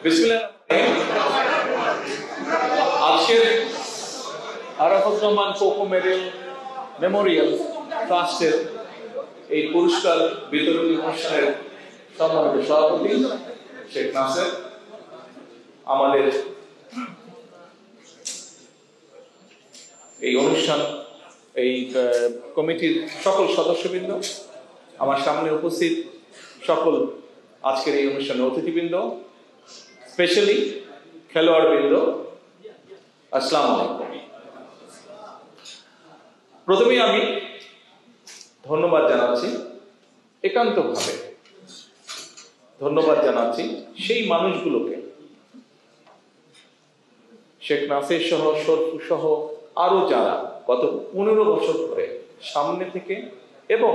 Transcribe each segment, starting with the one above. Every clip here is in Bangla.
বিসমিল্লাহ। আজকের Arafat Rahman cocoa medal Memorial ট্রাস্টের এই পুরস্কার বিতরণী অনুষ্ঠানের সম্মানিত সভাপতি শেখ নাসের, আমাদের এই অনুষ্ঠান এই কমিটির সকল সদস্যবৃন্দ, আমার সামনে উপস্থিত সকল আজকের এই অনুষ্ঠানের অতিথিবৃন্দ, স্পেশালি খেলোয়াড়বৃন্দ, আসসালামু আলাইকুম। প্রথমেই আমি ধন্যবাদ জানাচ্ছি, একান্তভাবে ধন্যবাদ জানাচ্ছি সেই মানুষগুলোকে, শেখ নাসির সহ, শরফু সহ আরো যারা গত 15 বছর ধরে সামনে থেকে এবং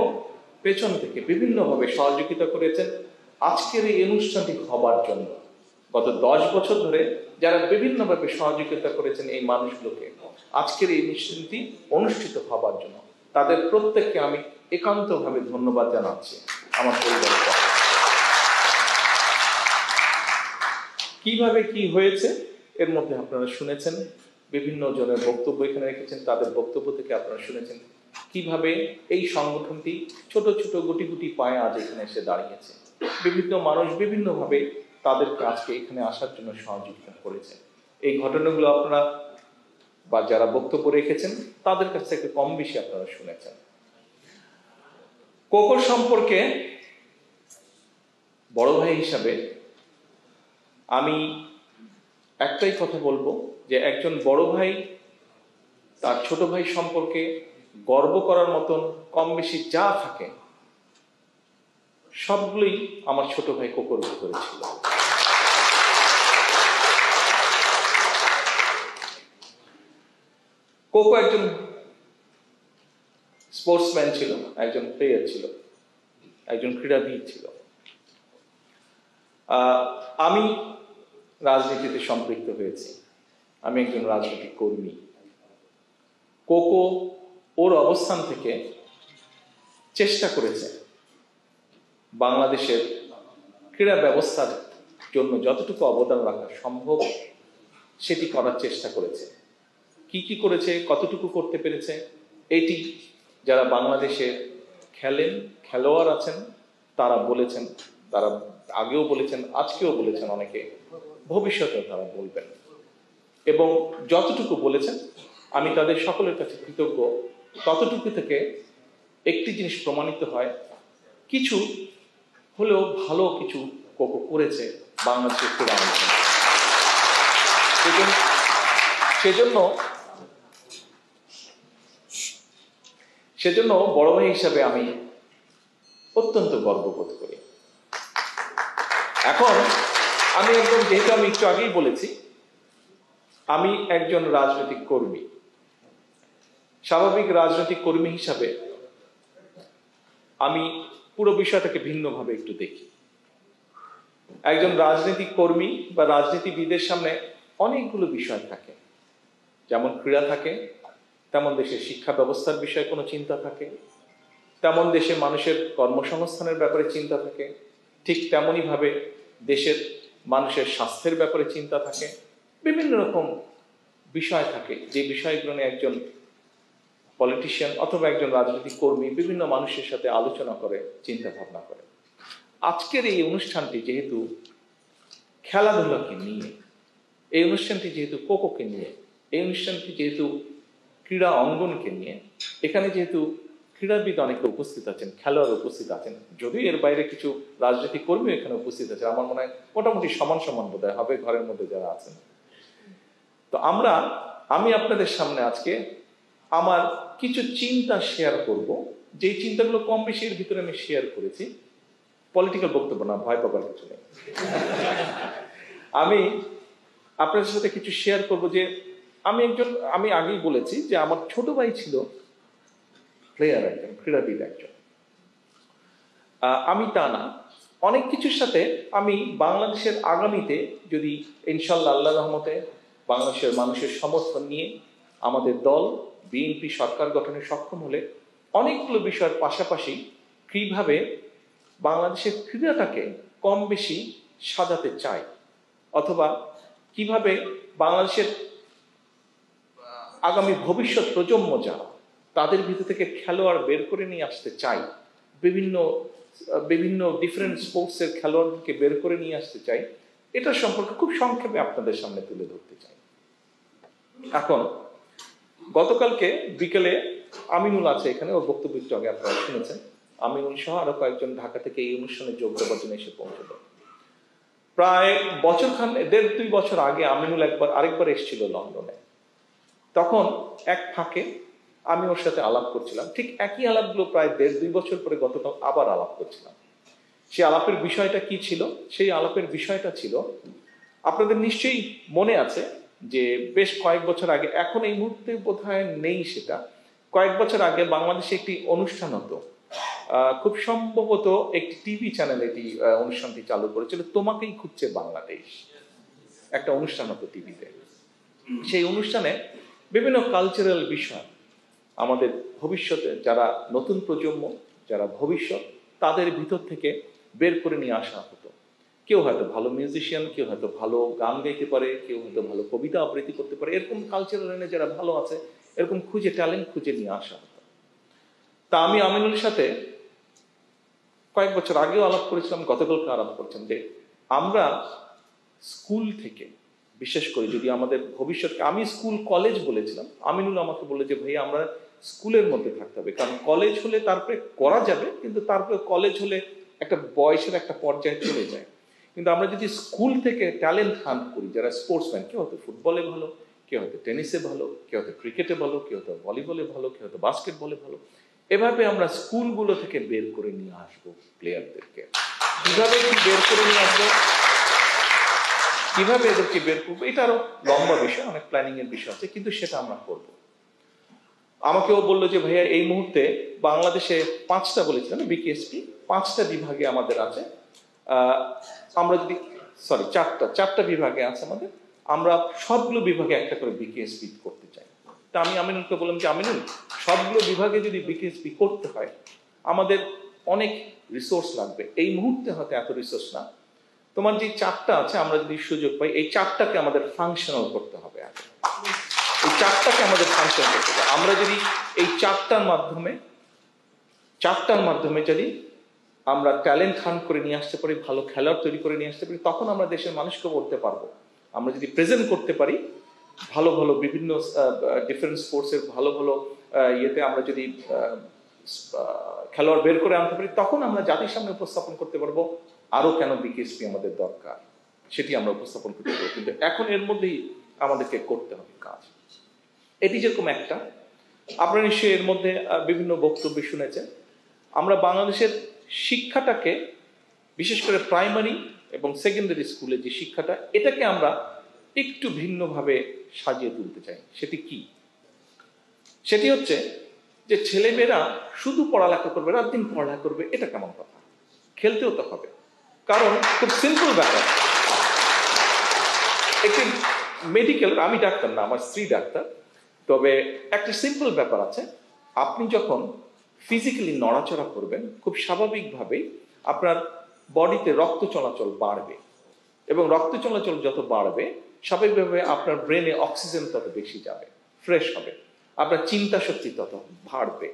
পেছন থেকে বিভিন্নভাবে সহযোগিতা করেছেন আজকের এই অনুষ্ঠানটি হবার জন্য। গত 10 বছর ধরে যারা বিভিন্নভাবে সহযোগিতা করেছেন এই মানুষগুলোকে আজকের এই অনুষ্ঠানটি অনুষ্ঠিত হবার জন্য, তাদের প্রত্যেককে আমি একান্তভাবে ধন্যবাদ জানাচ্ছি। আমার পরিবারের পক্ষে কিভাবে কি হয়েছে এর মধ্যে আপনারা শুনেছেন, বিভিন্ন জনের বক্তব্য এখানে রেখেছেন, তাদের বক্তব্য থেকে আপনারা শুনেছেন কিভাবে এই সংগঠনটি ছোট ছোট গুটি গুটি পায়ে আজ এখানে এসে দাঁড়িয়েছে। বিভিন্ন মানুষ বিভিন্নভাবে তাদের কাজকে এখানে আসার জন্য সহযোগিতা করেছে। এই ঘটনাগুলো আপনারা বা যারা বক্তব্য রেখেছেন তাদের কাছ থেকে কম বেশি আপনারা শুনেছেন। কোকো সম্পর্কে বড় ভাই হিসাবে আমি একটাই কথা বলবো যে একজন বড় ভাই তার ছোট ভাই সম্পর্কে গর্ব করার মতন কম বেশি যা থাকে সবগুলোই আমার ছোট ভাই কোকোর ভিতরে ছিল। কোকো একজন স্পোর্টসম্যান ছিল, একজন প্লেয়ার ছিল, একজন ক্রীড়াবিদ ছিল। আমি রাজনীতিতে সম্পৃক্ত হয়েছি, আমি একজন রাজনৈতিক কর্মী। কোকো ওর অবস্থান থেকে চেষ্টা করেছে বাংলাদেশের ক্রীড়া ব্যবস্থার জন্য যতটুকু অবদান রাখা সম্ভব সেটি করার চেষ্টা করেছে। কি কি করেছে, কতটুকু করতে পেরেছে, এটি যারা বাংলাদেশে খেলেন, খেলোয়াড় আছেন, তারা বলেছেন, তারা আগেও বলেছেন, আজকেও বলেছেন, অনেকে ভবিষ্যতে তারা বলবেন। এবং যতটুকু বলেছেন আমি তাদের সকলের কাছে কৃতজ্ঞ। ততটুকু থেকে একটি জিনিস প্রমাণিত হয়, কিছু হলেও ভালো কিছু কোকো করেছে বাংলাদেশের ক্রীড়া অঙ্গনে। সেজন্য বড় ভাই হিসাবে আমি অত্যন্ত গর্ববোধ করি। এখন আমি একদম, যেহেতু আমি একটু আগেই বলেছি আমি একজন রাজনৈতিক কর্মী, স্বাভাবিক রাজনৈতিক কর্মী হিসাবে আমি পুরো বিষয়টাকে ভিন্নভাবে একটু দেখি। একজন রাজনৈতিক কর্মী বা রাজনীতিবিদের সামনে অনেকগুলো বিষয় থাকে, যেমন ক্রীড়া থাকে, তেমন দেশের শিক্ষা ব্যবস্থার বিষয়ে কোনো চিন্তা থাকে, তেমন দেশে মানুষের কর্মসংস্থানের ব্যাপারে চিন্তা থাকে, ঠিক তেমনই ভাবে দেশের মানুষের স্বাস্থ্যের ব্যাপারে চিন্তা থাকে, বিভিন্ন রকম বিষয় থাকে যে বিষয়গুলো নিয়ে একজন পলিটিশিয়ান অথবা একজন রাজনৈতিক কর্মী বিভিন্ন মানুষের সাথে আলোচনা করে, চিন্তা ভাবনা করে। আজকের এই অনুষ্ঠানটি যেহেতু খেলাধুলাকে নিয়ে, এই অনুষ্ঠানটি যেহেতু কোকোকে নিয়ে, এই অনুষ্ঠানটি যেহেতু ক্রীড়া অঙ্গনকে নিয়ে, এখানে যেহেতু ক্রীড়াবিদ অনেকে উপস্থিত আছেন, খেলোয়াড় উপস্থিত আছেন, যদিও এর বাইরে কিছু রাজনৈতিক কর্মী এখানে উপস্থিত আছে, আমার মনে হয় মোটামুটি সমান সমান বোধ হবে ঘরের মধ্যে যারা আছেন। তো আমি আপনাদের সামনে আজকে আমার কিছু চিন্তা শেয়ার করব, যে চিন্তাগুলো কম বেশি এর ভিতরে আমি শেয়ার করেছি। পলিটিক্যাল বক্তব্য না, ভয় পাবার কিছু নেই। আমি আপনাদের সাথে কিছু শেয়ার করব যে আমি আগেই বলেছি যে আমার ছোট ভাই ছিল প্লেয়ার, একজন ক্রীড়াবিদ একজন। আমি তা না, অনেক কিছুর সাথে আমি বাংলাদেশের আগামীতে যদি ইনশাআল্লাহ আল্লাহ রহমতে বাংলাদেশের মানুষের সমর্থন নিয়ে আমাদের দল বিএনপি সরকার গঠনে সক্ষম হলে অনেকগুলো বিষয়ের পাশাপাশি কিভাবে বাংলাদেশের ক্রীড়াটাকে কম বেশি সাজাতে চাই, অথবা কিভাবে বাংলাদেশের আগামী ভবিষ্যৎ প্রজন্ম যারা তাদের ভিতর থেকে খেলোয়াড় বের করে নিয়ে আসতে চাই, বিভিন্ন বিভিন্ন ডিফারেন্ট স্পোর্টসের খেলোয়াড়কে বের করে নিয়ে আসতে চাই, এটা সম্পর্কে খুব সংক্ষেপে আপনাদের সামনে তুলে ধরতে চাই। এখন গতকালকে বিকেলে আমিনুল আছে এখানে, ওর বক্তব্য একটু আগে আপনারা শুনেছেন। আমিনুল সহ আরো কয়েকজন ঢাকা থেকে এই অনুষ্ঠানে যোগ দেওয়ার জন্য এসে পৌঁছল। প্রায় দেড় দুই বছর আগে আমিনুল আরেকবার এসেছিল লন্ডনে। তখন এক ফাঁকে আমি ওর সাথে আলাপ করছিলাম, ঠিক একই আলাপগুলো প্রায় দেড় দুই বছর পরে গতকাল আবার আলাপ করছিলাম। সেই আলাপের বিষয়টা কি ছিল? সেই আলাপের বিষয়টা ছিল, আপনাদের নিশ্চয়ই মনে আছে যে বেশ কয়েক বছর আগে, এখন এই মুহূর্তে বোধহয় নেই সেটা, কয়েক বছর আগে বাংলাদেশে একটি অনুষ্ঠান হতো, খুব সম্ভবত একটি টিভি চ্যানেল এটি অনুষ্ঠানটি চালু করেছিল, তোমাকেই খুঁজছে বাংলাদেশ, একটা অনুষ্ঠান হতো টিভিতে। সেই অনুষ্ঠানে বিভিন্ন কালচারাল বিষয় আমাদের ভবিষ্যতে যারা নতুন প্রজন্ম, যারা ভবিষ্যৎ, তাদের ভিতর থেকে বের করে নিয়ে আসা হতো। কেউ হয়তো ভালো মিউজিশিয়ান, কেউ হয়তো ভালো গান গাইতে পারে, কেউ হয়তো ভালো কবিতা আবৃত্তি করতে পারে, এরকম কালচারাল লাইনে যারা ভালো আছে এরকম ট্যালেন্ট খুঁজে নিয়ে আসা হতো। তা আমি আমিনুলের সাথে কয়েক বছর আগেও আলাপ করেছিলাম, গতকালকে আলাপ করছেন যে আমরা স্কুল থেকে, বিশেষ করে যদি আমাদের ভবিষ্যৎকে, আমি স্কুল কলেজ বলেছিলাম, আমিনুল আমাকে বলে যে ভাই আমরা স্কুলের মধ্যে থাকতে হবে, কারণ কলেজ হলে তারপরে করা যাবে, কিন্তু তারপরে কলেজ হলে একটা বয়সের একটা পর্যায়ে চলে যায়। কিন্তু আমরা যদি স্কুল থেকে ট্যালেন্ট হান্ট করি, যারা স্পোর্টসম্যান, কেউ হয়তো ফুটবলে ভালো, কেউ হয়তো টেনিসে ভালো, কেউ হয়তো ক্রিকেটে ভালো, কেউ হয়তো ভলিবলে ভালো, কেউ হয়তো বাস্কেটবলে ভালো, এভাবে আমরা স্কুলগুলো থেকে বের করে নিয়ে আসবো প্লেয়ারদেরকে। কিভাবে কি বের করে নিয়ে আসবো, কিভাবে এদেরকে বের করবো, এটা আরো লম্বা বিষয়, অনেক প্ল্যানিং এর বিষয় আছে, কিন্তু সেটা আমরা করবো। আমাকেও বললো যে ভাইয়া এই মুহূর্তে বাংলাদেশে 5টা, বলেছিলাম বিকেএসপি 5টা বিভাগে আমাদের আছে, আমরা যদি চারটা বিভাগে আছে আমাদের, আমরা সবগুলো বিভাগে একটা করে বিকেএসপি করতে চাই। তা আমি আমিনুলকে বললাম যে আমিনুল, সবগুলো বিভাগে যদি বিকেএসপি করতে হয় আমাদের অনেক রিসোর্স লাগবে, এই মুহূর্তে হয়তো এত রিসোর্স না, তোমার যে 4টা আছে আমরা যদি সুযোগ পাই এই 4টাকে আমাদের ফাংশনাল করতে হবে, এই 4টাকে আমাদের ফাংশন করতে হবে। আমরা যদি এই 4টার মাধ্যমে যদি আমরা ট্যালেন্ট হান্ট করে নিয়ে আসতে পারি, ভালো খেলোয়াড় তৈরি করে নিয়ে আসতে পারি, তখন আমরা দেশের মানুষকে বলতে পারবো। আমরা যদি প্রেজেন্ট করতে পারি ভালো ভালো বিভিন্ন ডিফারেন্ট স্পোর্টসের ভালো ভালো ইয়েতে, আমরা যদি খেলোয়াড় বের করে আনতে পারি, তখন আমরা জাতির সামনে উপস্থাপন করতে পারবো আরো কেন বিকেএসপি আমাদের দরকার, সেটি আমরা উপস্থাপন করতে পারবো। কিন্তু এখন এর মধ্যেই আমাদেরকে করতে হবে কাজ। এটি যেরকম একটা, আপনারা নিশ্চয়ই এর মধ্যে বিভিন্ন বক্তব্য শুনেছেন, আমরা বাংলাদেশের শিক্ষাটাকে, বিশেষ করে প্রাইমারি এবং সেকেন্ডারি স্কুলে যে শিক্ষাটা, এটাকে আমরা একটু ভিন্নভাবে সাজিয়ে তুলতে চাই। সেটি কি? সেটি হচ্ছে যে ছেলেমেয়েরা শুধু পড়ালেখা করবে, রাত দিন পড়ালেখা করবে, এটা কেমন কথা? খেলতেও তো হবে। কারণ খুব সিম্পল ব্যাপার, একটি মেডিকেল, আমি ডাক্তার না, আমার স্ত্রী ডাক্তার, তবে একটা সিম্পল ব্যাপার আছে, আপনি যখন ফিজিক্যালি নড়াচড়া করবেন খুব স্বাভাবিকভাবেই আপনার বডিতে রক্ত চলাচল বাড়বে, এবং রক্ত চলাচল যত বাড়বে স্বাভাবিকভাবে আপনার ব্রেনে অক্সিজেন তত বেশি যাবে, ফ্রেশ হবে, আপনার চিন্তা শক্তি তত বাড়বে।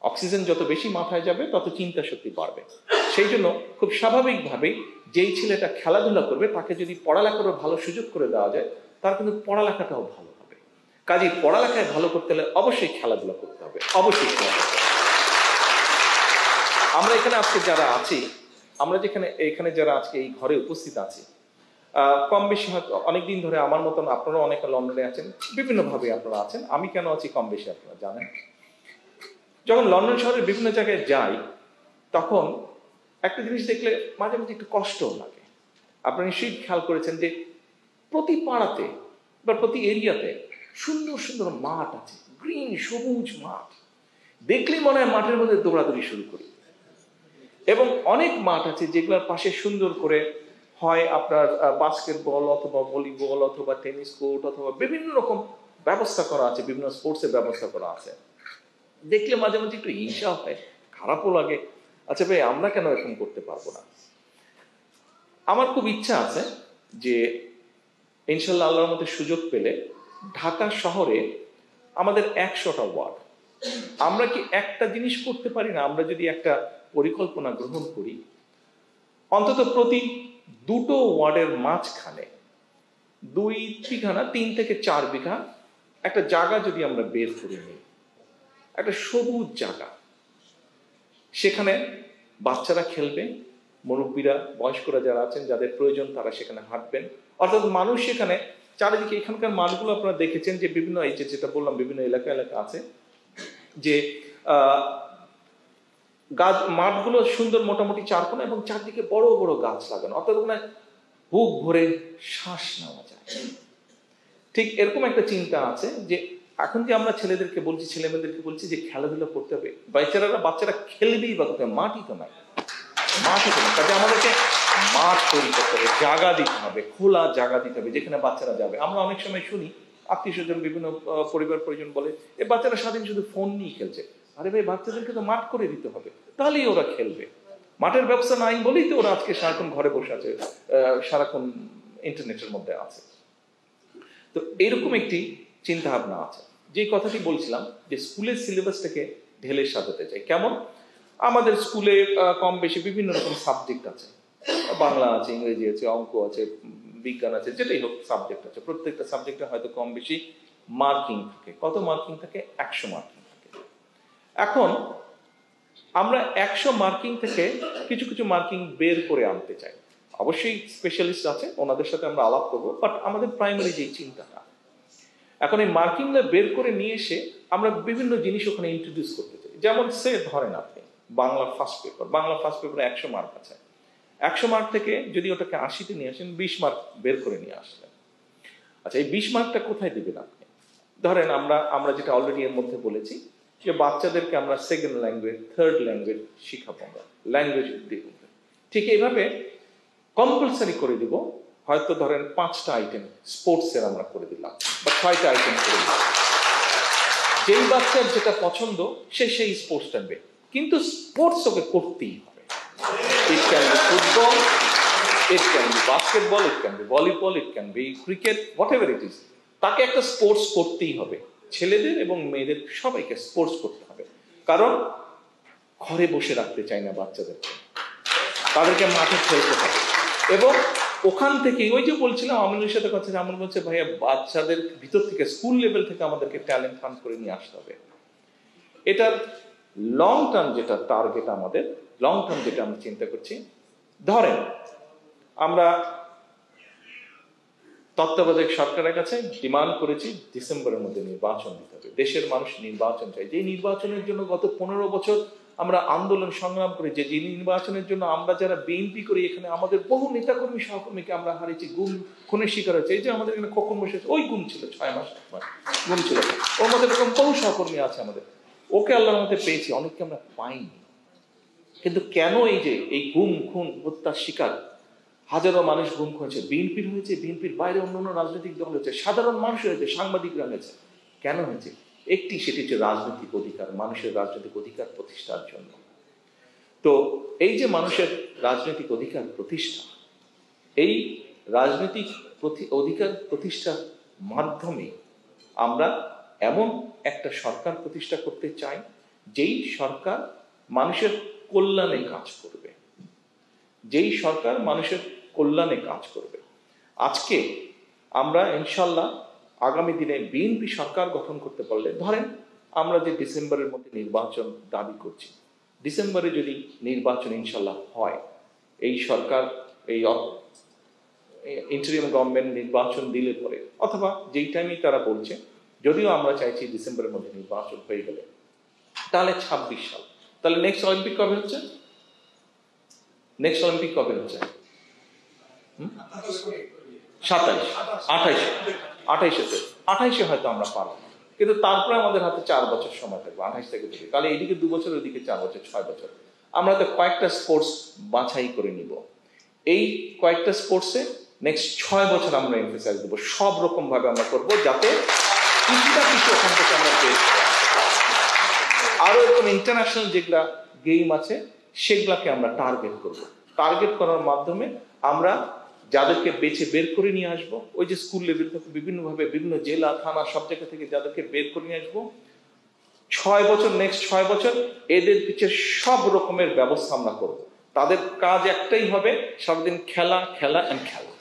অক্সিজেন যত বেশি মাথায় যাবে তত চিন্তা শক্তি বাড়বে। সেই জন্য খুব স্বাভাবিকভাবেই যেই ছেলেটা খেলাধুলা করবে তাকে যদি পড়ালেখার ভালো সুযোগ করে দেওয়া যায়, তার কিন্তু পড়ালেখাটাও ভালো হবে। কাজেই পড়ালেখায় ভালো করতে হলে অবশ্যই খেলাধুলা করতে হবে, অবশ্যই খেলাধুলা। আমরা এখানে আজকে যারা আছি, আমরা এখানে যারা আজকে এই ঘরে উপস্থিত আছি, কম বেশি হয়তো অনেকদিন ধরে আমার মতন আপনারা অনেকে লন্ডনে আছেন, বিভিন্নভাবে আপনারা আছেন। আমি কেন আছি কম বেশি আপনারা জানেন। যখন লন্ডন শহরের বিভিন্ন জায়গায় যাই তখন একটা জিনিস দেখলে মাঝে মাঝে একটু কষ্টও লাগে। আপনারা নিশ্চয়ই খেয়াল করেছেন যে প্রতি পাড়াতে বা প্রতি এরিয়াতে সুন্দর সুন্দর মাঠ আছে, গ্রিন সবুজ মাঠ, দেখলেই মনে হয় মাঠের মধ্যে দৌড়াদৌড়ি শুরু করি। এবং অনেক মাঠ আছে যেগুলোর পাশে সুন্দর করে হয় আপনার বাস্কেটবল অথবা ভলিবল অথবা টেনিস কোর্ট অথবা বিভিন্ন রকম ব্যবস্থা করা আছে, বিভিন্ন স্পোর্টসের ব্যবস্থা করা আছে। দেখলে মাঝে মাঝে একটু হিংসা হয়, খারাপও লাগে, আচ্ছা ভাই আমরা কেন এরকম করতে পারবো না। আমার খুব ইচ্ছা আছে যে ইনশাল্লাহ আল্লাহর মধ্যে সুযোগ পেলে ঢাকা শহরে আমাদের 100টা ওয়ার্ড, আমরা কি একটা জিনিস করতে পারি না? আমরা যদি একটা পরিকল্পনা গ্রহণ করি, অন্তত প্রতি 2টো ওয়ার্ডের মাঝখানে 2 বিঘা না 3 থেকে 4 বিঘা একটা জায়গা যদি আমরা বের করে নিই, একটা সবুজ জায়গা, সেখানে বাচ্চারা খেলবে, মুরব্বীরা বয়স্করা যারা আছেন যাদের প্রয়োজন তারা সেখানে হাঁটবেন, অর্থাৎ মানুষ সেখানে চারিদিকে, এখানকার মাঠগুলো আপনারা দেখেছেন যে বিভিন্ন, এই যেটা বললাম বিভিন্ন এলাকা আছে যে গাছ, মাঠগুলো সুন্দর মোটামুটি চারকোনা এবং চারদিকে বড় বড় গাছ লাগানো, অর্থাৎ ওখানে বুক ভরে শ্বাস নেওয়া যায়। ঠিক এরকম একটা চিন্তা আছে যে এখন যে আমরা ছেলেদেরকে বলছি, ছেলেমেয়েদেরকে বলছি যে খেলাধুলা করতে হবে, বাচ্চারা খেলবেই বা কোথায়? মাঠই তো নাই, মাঠই তো নাই। কাজে আমাদেরকে মাঠ তৈরি করতে হবে, জায়গা দিতে হবে, খোলা জায়গা দিতে হবে যেখানে বাচ্চারা যাবে। আমরা অনেক সময় শুনি আত্মীয় স্বজন, বিভিন্ন পরিবার পরিজন বলে এ বাচ্চারা সারাদিন শুধু ফোন নিয়ে খেলছে। আরে ভাই, বাচ্চাদেরকে তো মাঠ করে দিতে হবে, তাহলেই ওরা খেলবে। মাঠের ব্যবস্থা নাই বলেই তো ওরা আজকে সারাক্ষণ ঘরে বসে আছে, সারাক্ষণ ইন্টারনেটের মধ্যে আছে। তো এরকম একটি চিন্তা ভাবনা আছে। যে কথাটি বলছিলাম যে স্কুলের সিলেবাসটাকে ঢেলে সাজাতে চাই। কেমন? আমাদের স্কুলে কম বেশি বিভিন্ন রকম সাবজেক্ট আছে, বাংলা আছে, ইংরেজি আছে, অঙ্ক আছে, বিজ্ঞান আছে, যেটাই হোক সাবজেক্ট আছে। প্রত্যেকটা সাবজেক্টে হয়তো কম বেশি মার্কিং থাকে। কত মার্কিং থাকে? 100 মার্কিং থাকে। এখন আমরা 100 মার্কিং থেকে কিছু কিছু মার্কিং বের করে আনতে চাই। অবশ্যই স্পেশালিস্ট আছে, ওনাদের সাথে আমরা আলাপ করবো, বাট আমাদের প্রাইমারি যে চিন্তাটা, এখন এই মার্কিংটা বের করে নিয়ে এসে আমরা বিভিন্ন জিনিস ওখানে ইন্ট্রোডিউস করতে চাই। যেমন সে ধরেন আপনি বাংলা ফার্স্ট পেপারে 100 মার্ক আছে, 100 মার্ক থেকে যদি ওটাকে 80-তে নিয়ে আসেন, 20 মার্ক বের করে নিয়ে আসলেন। আচ্ছা, এই 20 মার্কটা কোথায় দিবেন আপনি? ধরেন আমরা যেটা অলরেডি এর মধ্যে বলেছি যে বাচ্চাদেরকে আমরা সেকেন্ড ল্যাঙ্গুয়েজ, থার্ড ল্যাঙ্গুয়েজ শিখাবো, আমরা ল্যাঙ্গুয়েজ দিব। ঠিক এইভাবে কম্পালসারি করে দিব। হয়তো ধরেন 5টা আইটেম স্পোর্টসের আমরা করে দিলাম, বা 6টা আইটেম করে দিলাম। যেই বাচ্চার যেটা পছন্দ সে সেই স্পোর্টস টানবে, কিন্তু স্পোর্টস ওকে করতেই হবে। It can be football, it can be basketball, it can be volleyball, it can be cricket, what ever it is, তাকে একটা স্পোর্টস করতেই হবে। ছেলেদের এবং মেয়েদের সবাইকে স্পোর্টস করতে হবে। কারণ ঘরে বসে রাখতে চাই না বাচ্চাদেরকে, তাদেরকে মাঠে খেলতে হবে। এবং ওখান থেকে ওই যে বলছিলাম আমিনুলের সাথে কথা, আমল বলছে ভাইয়া বাচ্চাদের ভিতর থেকে, স্কুল লেভেল থেকে আমাদেরকে ট্যালেন্ট ফান্ড করে নিয়ে আসতে হবে। এটার লং টার্ম যেটা টার্গেট, আমাদের লং টার্ম যেটা আমরা চিন্তা করছি, ধরেন আমরা তত্ত্বাবধায়ক সরকারের কাছে ডিমান্ড করেছি ডিসেম্বরের মধ্যে নির্বাচন দিতে হবে। দেশের মানুষ নির্বাচন চাই। যে নির্বাচনের জন্য গত 15 বছর আমরা আন্দোলন সংগ্রাম করি, যে নির্বাচনের জন্য আমরা যারা বিএনপি করি, এখানে আমাদের বহু নেতাকর্মী সহকর্মীকে আমরা হারিয়েছি, গুম খুনের শিকার হয়েছে। এই যে আমাদের এখানে খোকন বসে, ওই গুম ছিল 6 মাস গুম ছিল, ওর মধ্যে এরকম বহু সহকর্মী আছে আমাদের। ওকে আল্লাহর মধ্যে পেয়েছি, অনেককে আমরা পাইনি। কিন্তু কেন এই যে এই গুম খুন হত্যার শিকার হাজারো মানুষ গুম হয়েছে, বিএনপির হয়েছে, বিএনপির বাইরে অন্যান্য রাজনৈতিক দল হয়েছে, সাধারণ মানুষ হয়েছে, সাংবাদিকরা হয়েছে। কেন হয়েছে? সেটি হচ্ছে রাজনৈতিক অধিকার, মানুষের রাজনৈতিক অধিকার প্রতিষ্ঠার জন্য। তো এই যে মানুষের রাজনৈতিক অধিকার প্রতিষ্ঠা, এই রাজনৈতিক অধিকার প্রতিষ্ঠার মাধ্যমে আমরা এমন একটা সরকার প্রতিষ্ঠা করতে চাই যেই সরকার মানুষের কল্যাণে কাজ করবে, যেই সরকার মানুষের কল্যাণে কাজ করবে। আজকে আমরা ইনশাল্লাহ আগামী দিনে বিএনপি সরকার গঠন করতে পারলে, ধরেন আমরা যে ডিসেম্বরের মধ্যে নির্বাচন দাবি করছি, ডিসেম্বরে যদি নির্বাচন ইনশাল্লাহ হয়, এই সরকার, এই ইন্টারিম গভর্নমেন্ট নির্বাচন দিলে পরে, অথবা যেই টাইমে তারা বলছে, যদিও আমরা চাইছি ডিসেম্বরের মধ্যে নির্বাচন হয়ে গেলে, তাহলে 26 সাল। তাহলে নেক্সট অলিম্পিক কবে হচ্ছে? নেক্সট অলিম্পিক কবে হচ্ছে? 28-এ হয়তো আমরা পারবো, কিন্তু তারপরে আমাদের হাতে 4 বছর সময় থাকবে, 28 থেকে থেকে। তাহলে এইদিকে 2 বছর, ওইদিকে 4 বছর, 6 বছর। আমরা তো কয়েকটা স্পোর্টস বাছাই করে নিব। এই কয়েকটা স্পোর্টসে নেক্সট 6 বছর আমরা এমফেসাইজ দেবো, সব রকম ভাবে আমরা করবো, যাতে কিছুটা কিছু ওখান থেকে আমরা পেয়ে। আরো এরকম ইন্টারন্যাশনাল যেগুলা গেম আছে সেগুলাকে আমরা টার্গেট করব। টার্গেট করার মাধ্যমে আমরা যাদেরকে বেছে বের করে নিয়ে আসবো, ওই যে স্কুল লেভেল থেকে বিভিন্নভাবে বিভিন্ন জেলা থানা সব জায়গা থেকে যাদেরকে বের করে নিয়ে আসবো, 6 বছর, নেক্সট 6 বছর এদের পিছিয়ে সব রকমের ব্যবস্থা আমরা করব। তাদের কাজ একটাই হবে, সারাদিন খেলা খেলা এন্ড খেলা।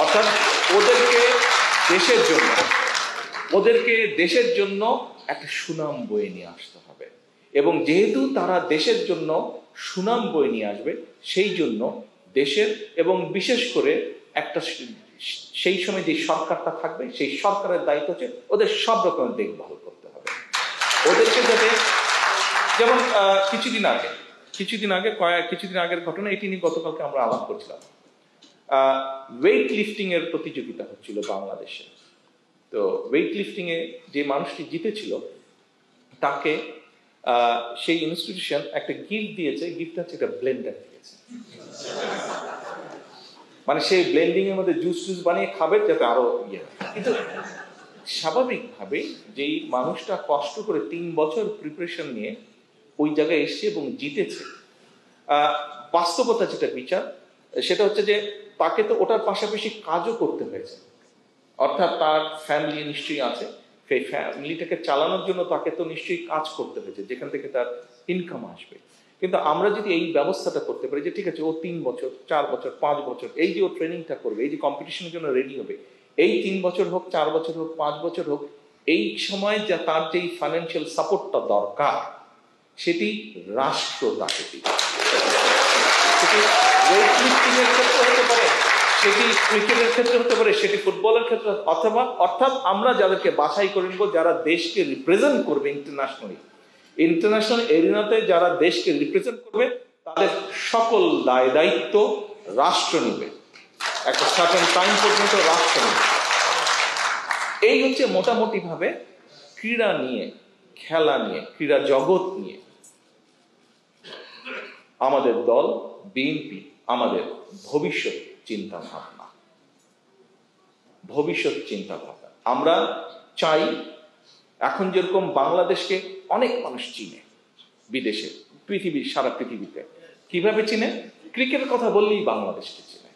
অর্থাৎ ওদেরকে দেশের জন্য একটা সুনাম বয়ে নিয়ে আসতে হবে। এবং যেহেতু তারা দেশের জন্য সুনাম বয়ে নিয়ে আসবে, সেই জন্য দেশের এবং বিশেষ করে একটা সেই সময় যে সরকারটা থাকবে, সেই সরকারের দায়িত্ব হচ্ছে ওদের সব রকমের দেখভাল করতে হবে। ওদেরকে যাতে, যেমন কিছুদিন আগের ঘটনা, এটি নিয়ে গতকালকে আমরা আলাপ করছিলাম। ওয়েট লিফটিং এর প্রতিযোগিতা হচ্ছিল বাংলাদেশে। তো ওয়েট লিফটিং এ যে মানুষটি জিতেছিল তাকে সেই ইনস্টিটিউশন একটা গিফট দিয়েছে। গিফট হচ্ছে একটা ব্লেন্ডার দিয়েছে। মানে সেই ব্লেন্ডিং এর মধ্যে জুস বানিয়ে খাবে যাতে আরো ইয়ে। কিন্তু স্বাভাবিকভাবে যেই মানুষটা কষ্ট করে 3 বছর প্রিপারেশন নিয়ে ওই জায়গায় এসছে এবং জিতেছে, বাস্তবতা যেটা বিচার সেটা হচ্ছে যে তাকে তো ওটার পাশাপাশি কাজও করতে হয়েছে। অর্থাৎ তার ফ্যামিলি নিশ্চয়ই আছে, সেই ফ্যামিলিটাকে চালানোর জন্য তাকে তো নিশ্চয়ই কাজ করতে হয়েছে, যেখান থেকে তার ইনকাম আসবে। কিন্তু আমরা যদি এই ব্যবস্থাটা করতে পারি যে ঠিক আছে, ও 3 বছর 4 বছর 5 বছর এই যে ও ট্রেনিংটা করবে, এই যে কম্পিটিশনের জন্য রেডি হবে, এই 3 বছর হোক, 4 বছর হোক, 5 বছর হোক, এই সময় যা তার যেই ফাইন্যান্সিয়াল সাপোর্টটা দরকার সেটি রাষ্ট্র তাকে দিবে। সেটি ওয়েট লিফটিং এর ক্ষেত্রে হতে পারে, সেটি ক্রিকেটের ক্ষেত্রে হতে পারে, সেটি ফুটবলের ক্ষেত্রে, অর্থাৎ আমরা যাদেরকে বাছাই করে নেব যারা দেশকে রিপ্রেজেন্ট করবে ইন্টারন্যাশনাল এরিনাতে, যারা দেশকে রিপ্রেজেন্ট করবে, তাদের সকল দায় দায়িত্ব রাষ্ট্র নেবে, একটা সার্টেন টাইম পর্যন্ত রাষ্ট্র নেবে। এই হচ্ছে মোটামুটি ভাবে ক্রীড়া নিয়ে, খেলা নিয়ে, ক্রীড়া জগৎ নিয়ে আমাদের দল বিএনপি আমাদের ভবিষ্যৎ চিন্তা ভাবনা। আমরা চাই, এখন যেরকম বাংলাদেশকে অনেক মানুষ চিনে বিদেশে, সারা পৃথিবীতে। কিভাবে চিনে? ক্রিকেটের কথা বললেই বাংলাদেশকে চিনে।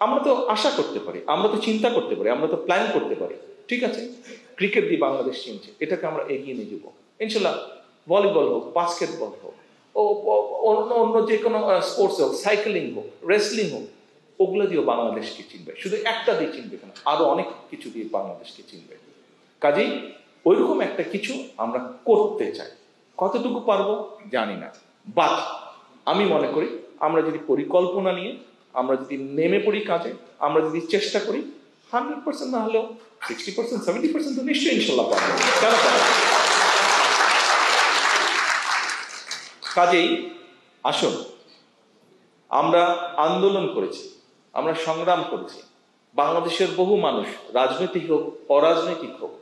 আমরা তো আশা করতে পারি, আমরা তো চিন্তা করতে পারি, আমরা তো প্ল্যান করতে পারি, ঠিক আছে ক্রিকেট দিয়ে বাংলাদেশ চিনছে, এটাকে আমরা এগিয়ে নিয়ে যাবো ইনশাল্লাহ। ভলিবল হোক, বাস্কেটবল হোক, অন্য যে কোনো স্পোর্টস হোক, সাইকেলিং হোক, রেসলিং হোক, ওগুলো দিয়েও বাংলাদেশকে চিনবে। শুধু একটা দিয়ে চিনবে কেন, আরো অনেক কিছু দিয়ে বাংলাদেশকে চিনবে। কাজেই ওইরকম একটা কিছু আমরা করতে চাই। কতটুকু পারবো জানি না, বাট আমি মনে করি আমরা যদি পরিকল্পনা নিয়ে আমরা যদি নেমে পড়ি কাজে, আমরা যদি চেষ্টা করি, 100% না হলেও 60%, 70% তো নিশ্চয়ই ইনশাল্লাহ পারবো। কেন পারবো? কাজেই আসুন, আমরা আন্দোলন করেছি, আমরা সংগ্রাম করেছি। বাংলাদেশের বহু মানুষ, রাজনৈতিক হোক অরাজনৈতিক হোক,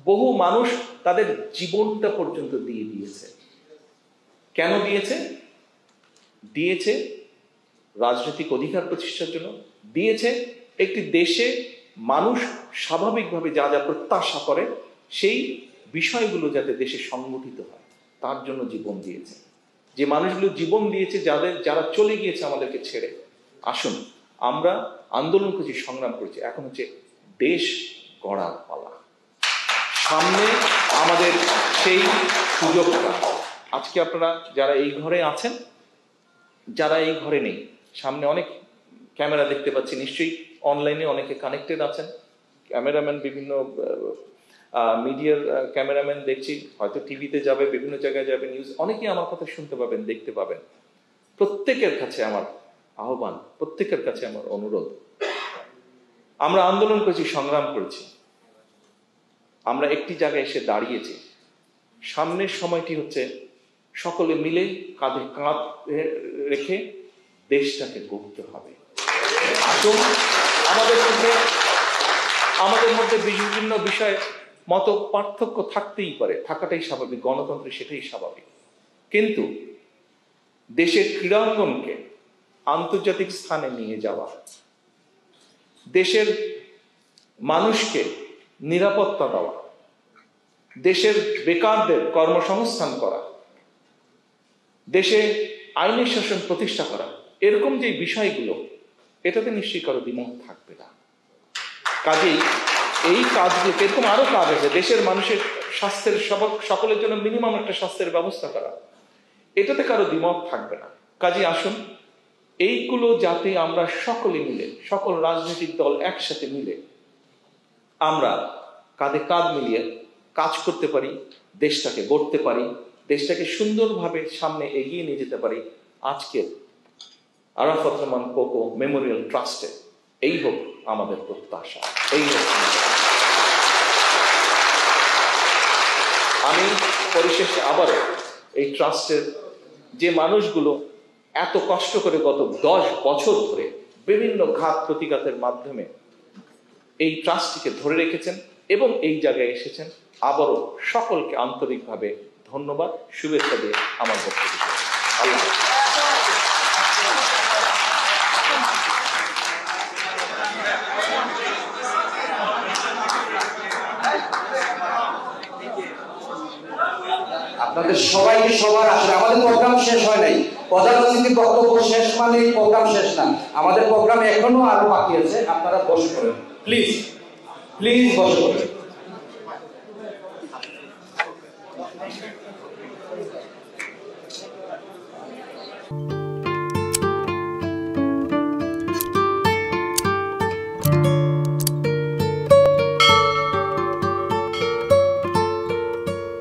বহু মানুষ তাদের জীবনটা পর্যন্ত দিয়ে দিয়েছে। কেন দিয়েছে? দিয়েছে রাজনৈতিক অধিকার প্রতিষ্ঠার জন্য, দিয়েছে একটি দেশে মানুষ স্বাভাবিকভাবে যা যা প্রত্যাশা করে সেই বিষয়গুলো যাতে দেশে সংগঠিত হয়, তার জন্য জীবন দিয়েছে। যে মানুষগুলো জীবন দিয়েছে, যারা চলে গিয়েছে আমাদেরকে ছেড়ে। আসুন, আমরা আন্দোলন করেছি, সংগ্রাম করেছি, এখন হচ্ছে দেশ গড়ার পালা। সামনে আমাদের সেই সুযোগটা। আজকে আপনারা যারা এই ঘরে আছেন, যারা এই ঘরে নেই, সামনে অনেক ক্যামেরা দেখতে পাচ্ছি, নিশ্চয়ই অনলাইনে অনেকে কানেক্টেড আছেন, ক্যামেরাম্যান, বিভিন্ন মিডিয়ার ক্যামেরাম্যান দেখছি, হয়তো টিভিতে যাবে, বিভিন্ন জায়গায় যাবে, নিউজ, অনেকেই আমার কথা শুনতে পাবেন, দেখতে পাবেন। প্রত্যেকের কাছে আমার আহ্বান, প্রত্যেকের কাছে আমার অনুরোধ, আমরা আন্দোলন করেছি, সংগ্রাম করেছি, আমরা একটি জায়গায় এসে দাঁড়িয়েছি। সামনের সময়টি হচ্ছে সকলে মিলে কাঁধে কাঁধ রেখে দেশটাকে গড়তে হবে। আসুন, আমাদের মধ্যে বিভিন্ন বিষয়ে মত পার্থক্য থাকতেই পারে, থাকাটাই স্বাভাবিক, গণতন্ত্রে সেটাই স্বাভাবিক। কিন্তু দেশের ক্রীড়াঙ্গনকে আন্তর্জাতিক স্থানে নিয়ে যাওয়া, দেশের মানুষকে নিরাপত্তা দেওয়া, দেশের বেকারদের কর্মসংস্থান করা, দেশে আইনের শাসন প্রতিষ্ঠা করা, এরকম যে বিষয়গুলো, এটাতে নিশ্চয়ই কারো দ্বিমত থাকবে না। কাজেই এই কাজগুলোকে, এরকম আরো কাজ আছে, দেশের মানুষের স্বাস্থ্যের সকলের জন্য মিনিমাম একটা স্বাস্থ্যের ব্যবস্থা করা, এটাতে কারো দ্বিমত থাকবে না। কাজেই আসুন এইগুলো যাতে আমরা সকলে মিলে, সকল রাজনৈতিক দল একসাথে মিলে আমরা কাঁধে কাঁধ মিলিয়ে কাজ করতে পারি, দেশটাকে গড়তে পারি, দেশটাকে সুন্দরভাবে সামনে এগিয়ে নিয়ে যেতে পারি। আজকের আরাফাত রহমান কোকো মেমোরিয়াল ট্রাস্টে এই হোক আমাদের প্রত্যাশা, এই হোক। আমি পরিশেষে আবারও এই ট্রাস্টের যে মানুষগুলো এত কষ্ট করে গত 10 বছর ধরে বিভিন্ন ঘাত প্রতিঘাতের মাধ্যমে এই ট্রাস্টটিকে ধরে রেখেছেন এবং এই জায়গায় এসেছেন, আবারও সকলকে আন্তরিকভাবে ধন্যবাদ, শুভেচ্ছা দিয়ে আমার বক্তব্য আল্লাহ। আপনাদের সবাইকে সবার আসলে আমাদের প্রোগ্রাম শেষ হয় নাই, প্রধান অতিথির বক্তব্য শেষ মানে প্রোগ্রাম শেষ না, আমাদের প্রোগ্রাম এখনো আরো বাকি আছে। আপনারা বসে পড়েন প্লিজ, প্লিজ বসে পড়েন।